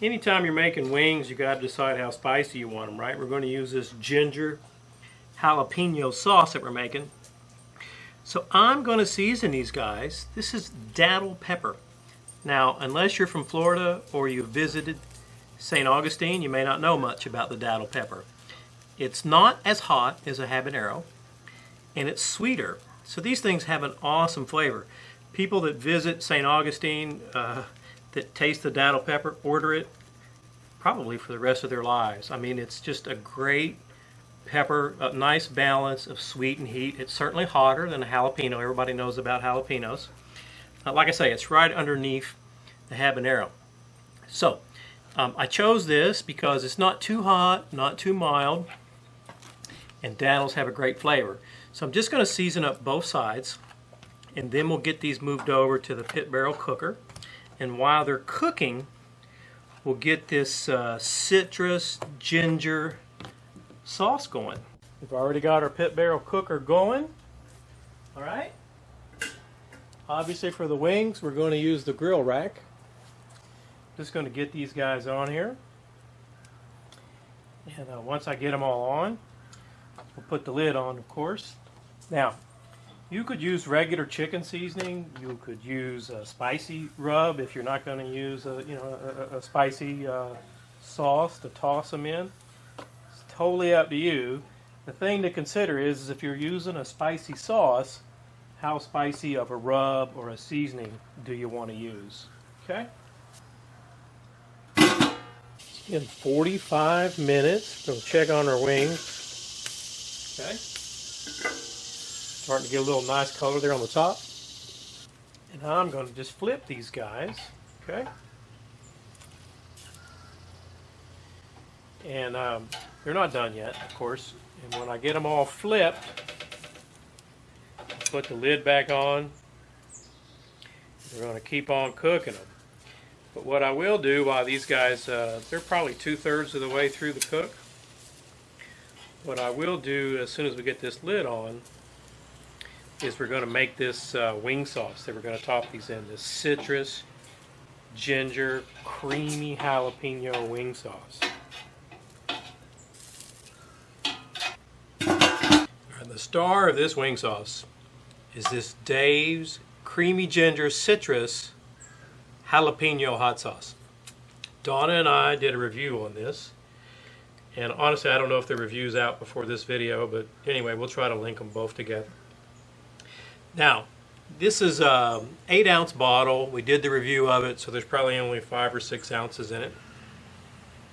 anytime you're making wings, you got to decide how spicy you want them, right? We're going to use this ginger jalapeno sauce that we're making. So I'm going to season these guys. This is Datil Pepper. Now, unless you're from Florida or you've visited St. Augustine, you may not know much about the Datil Pepper. It's not as hot as a habanero, and it's sweeter. So these things have an awesome flavor. People that visit St. Augustine that taste the Datil Pepper order it probably for the rest of their lives. I mean, it's just a great pepper, a nice balance of sweet and heat. It's certainly hotter than a jalapeno. Everybody knows about jalapenos. Like I say, it's right underneath the habanero. So I chose this because it's not too hot, not too mild, and datils have a great flavor. So I'm just going to season up both sides, and then we'll get these moved over to the pit barrel cooker. And while they're cooking, we'll get this citrus ginger sauce going. We've already got our pit barrel cooker going. All right. Obviously for the wings, we're going to use the grill rack. Just going to get these guys on here. And once I get them all on, we'll put the lid on, of course. Now, you could use regular chicken seasoning. You could use a spicy rub if you're not going to use a spicy sauce to toss them in. It's totally up to you. The thing to consider is if you're using a spicy sauce, how spicy of a rub or a seasoning do you want to use? Okay? In 45 minutes, we'll check on our wings. Okay? Starting to get a little nice color there on the top. And I'm going to just flip these guys. Okay? And they're not done yet, of course. And when I get them all flipped, put the lid back on. We're going to keep on cooking them. But what I will do while these guys, they're probably 2/3 of the way through the cook. What I will do as soon as we get this lid on is we're going to make this wing sauce that we're going to top these in. This citrus, ginger, creamy jalapeno wing sauce. And the star of this wing sauce is this Dave's Creamy Ginger Citrus Jalapeno Hot Sauce. Donna and I did a review on this, and honestly I don't know if the review's out before this video, but anyway, we'll try to link them both together. Now, this is an 8-ounce bottle. We did the review of it, so there's probably only 5 or 6 ounces in it.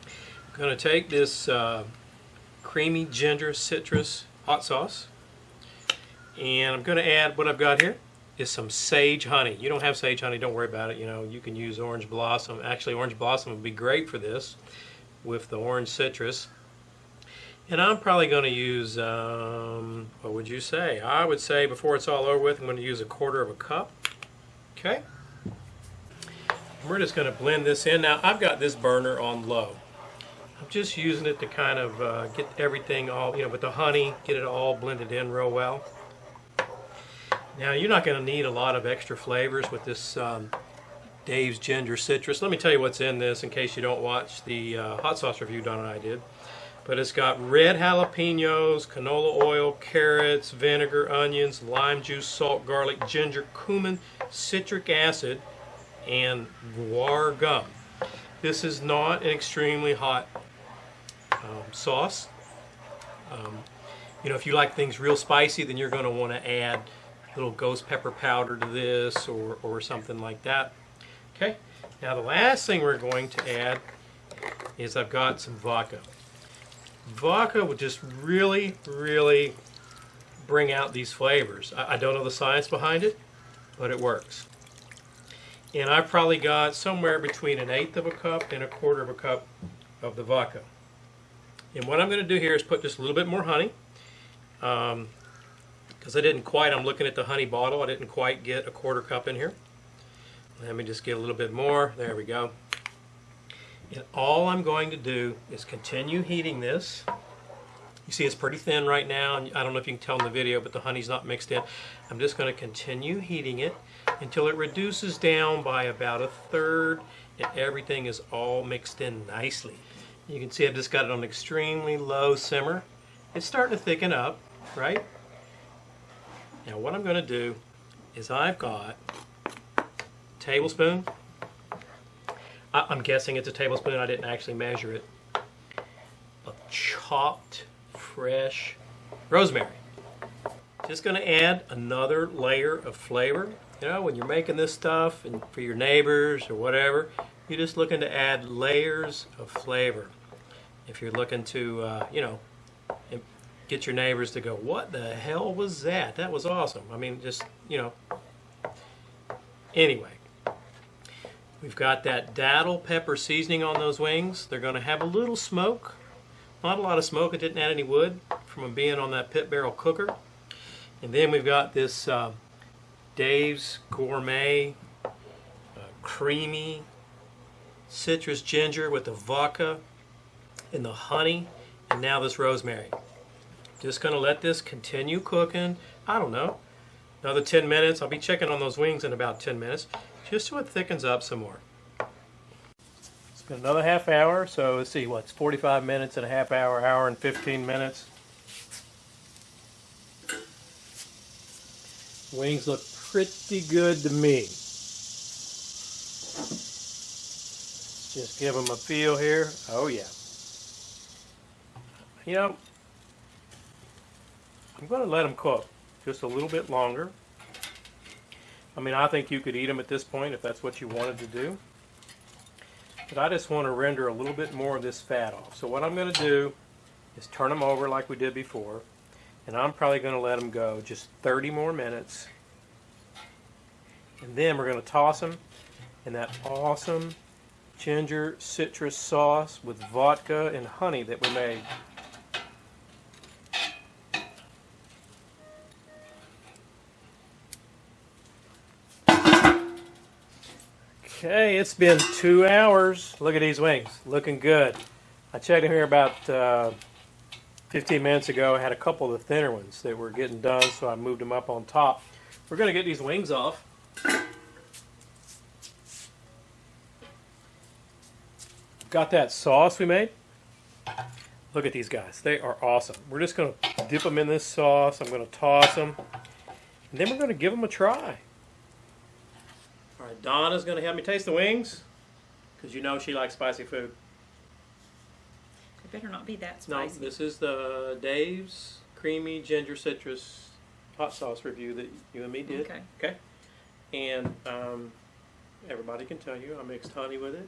I'm going to take this Creamy Ginger Citrus Hot Sauce, and I'm going to add what I've got here is some sage honey. You don't have sage honey, don't worry about it. You know, you can use orange blossom. Actually, orange blossom would be great for this with the orange citrus. And I'm probably going to use, what would you say? I would say before it's all over with, I'm going to use 1/4 cup. Okay. And we're just going to blend this in. Now, I've got this burner on low. I'm just using it to kind of get everything all, with the honey, get it all blended in real well. Now, you're not going to need a lot of extra flavors with this Dave's Ginger Citrus. Let me tell you what's in this in case you don't watch the hot sauce review Don and I did. But it's got red jalapenos, canola oil, carrots, vinegar, onions, lime juice, salt, garlic, ginger, cumin, citric acid, and guar gum. This is not an extremely hot sauce. If you like things real spicy, then you're going to want to add little ghost pepper powder to this or something like that. Okay, now the last thing we're going to add is I've got some vodka. Vodka would just really, really bring out these flavors. I don't know the science behind it, but it works. And I've probably got somewhere between 1/8 cup and 1/4 cup of the vodka. And what I'm going to do here is put just a little bit more honey. Because I'm looking at the honey bottle, I didn't quite get 1/4 cup in here. Let me just get a little bit more. There we go. And all I'm going to do is continue heating this. You see it's pretty thin right now, and I don't know if you can tell in the video, but the honey's not mixed in. I'm just going to continue heating it until it reduces down by about 1/3, and everything is all mixed in nicely. You can see I've just got it on an extremely low simmer. It's starting to thicken up, right? Now what I'm going to do is I've got a tablespoon. I'm guessing it's a tablespoon. I didn't actually measure it. Of chopped fresh rosemary. Just going to add another layer of flavor. You know, when you're making this stuff and for your neighbors or whatever, you're just looking to add layers of flavor. If you're looking to, you know, get your neighbors to go, what the hell was that? That was awesome. I mean, just, you know. Anyway, we've got that Datil Pepper seasoning on those wings. They're going to have a little smoke. Not a lot of smoke. It didn't add any wood from them being on that pit barrel cooker. And then we've got this Dave's Gourmet creamy citrus ginger with the vodka and the honey, and now this rosemary. Just going to let this continue cooking. I don't know, another 10 minutes. I'll be checking on those wings in about 10 minutes, just so it thickens up some more. It's been another half hour, so let's see, what's 45 minutes and a half hour, hour and 15 minutes. Wings look pretty good to me. Just give them a feel here. Oh yeah. You know, I'm going to let them cook just a little bit longer. I mean, I think you could eat them at this point if that's what you wanted to do. But I just want to render a little bit more of this fat off. So what I'm going to do is turn them over like we did before. And I'm probably going to let them go just 30 more minutes. And then we're going to toss them in that awesome ginger citrus sauce with vodka and honey that we made. Okay, it's been 2 hours. Look at these wings, looking good. I checked in here about 15 minutes ago. I had a couple of the thinner ones that were getting done, so I moved them up on top. We're going to get these wings off. Got that sauce we made. Look at these guys. They are awesome. We're just going to dip them in this sauce. I'm going to toss them. And then we're going to give them a try. All right, Donna's going to help me taste the wings, because you know she likes spicy food. It better not be that spicy. No, this is the Dave's Creamy Ginger Citrus hot sauce review that you and me did. Okay. Okay. And everybody can tell you I mixed honey with it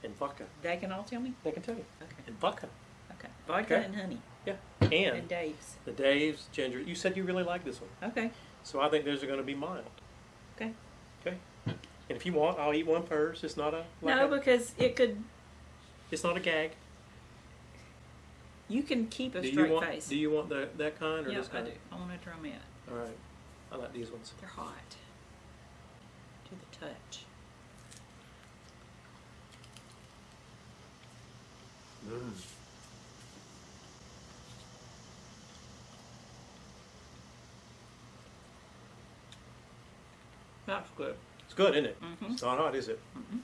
and vodka. They can all tell me? They can tell you. Okay. And vodka. Okay. Vodka and honey. Yeah. And Dave's. The Dave's Ginger. You said you really like this one. Okay. So I think those are going to be mild. Okay. Okay. And if you want, I'll eat one first. It's not a... No, because it could... It's not a gag. You can keep a straight face. Do you want that kind or this kind? I do. I want a drumette. All right. I like these ones. They're hot. To the touch. Mm. That's good. It's good, isn't it? Mm-hmm. It's not hot, is it? Mm-hmm.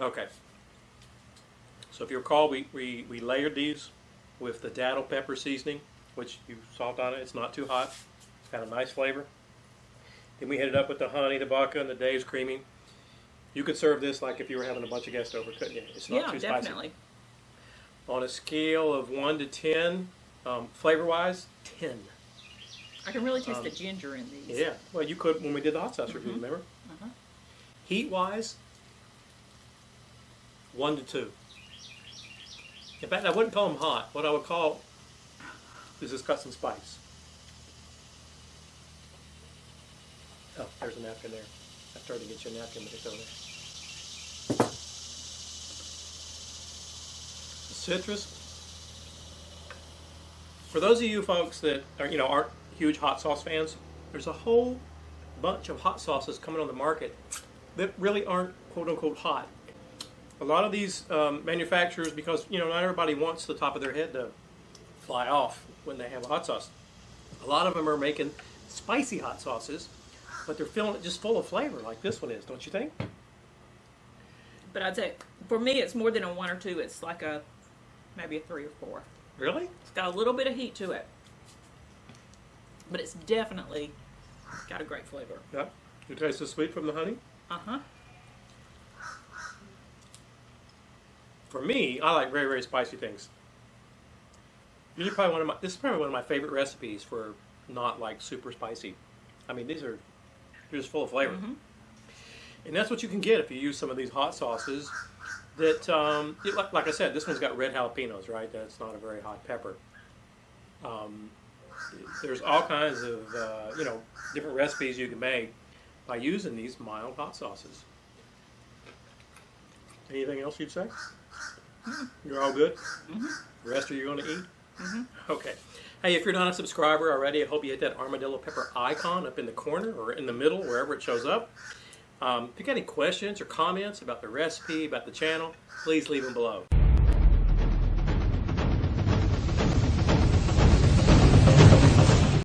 Okay. So if you recall, we layered these with the Datil Pepper seasoning, which you salt on it. It's not too hot. It's got a nice flavor. Then we hit it up with the honey, the vodka, and the Dave's creamy. You could serve this like if you were having a bunch of guests over, couldn't you? It's not too spicy. Yeah, definitely. On a scale of 1 to 10, flavor-wise, 10. I can really taste the ginger in these. Yeah. Well, you could when we did the hot sauce review, remember? Uh-huh. Heat-wise, 1 to 2. In fact, I wouldn't call them hot. What I would call is it's got some spice. Oh, there's a napkin there. I started to get you a napkin, but it's over there. The citrus. For those of you folks that aren't huge hot sauce fans, there's a whole bunch of hot sauces coming on the market that really aren't quote-unquote hot. A lot of these manufacturers, because not everybody wants the top of their head to fly off when they have a hot sauce. A lot of them are making spicy hot sauces but they're feeling it just full of flavor like this one is, don't you think? But I'd say, for me, it's more than a 1 or 2. It's like maybe a 3 or 4. Really? It's got a little bit of heat to it. But it's definitely got a great flavor. Yep. You taste the sweet from the honey? Uh-huh. For me, I like very, very spicy things. This is probably one of my favorite recipes for not like super spicy. I mean, they're just full of flavor. Mm-hmm. And that's what you can get if you use some of these hot sauces that, like I said, this one's got red jalapenos, right? That's not a very hot pepper. There's all kinds of, different recipes you can make by using these mild hot sauces. Anything else you'd say? Mm-hmm. You're all good? Mm-hmm. The rest are you going to eat? Mm-hmm. Okay. Hey, if you're not a subscriber already, I hope you hit that Armadillo Pepper icon up in the corner or in the middle, wherever it shows up. If you got any questions or comments about the recipe, about the channel, please leave them below.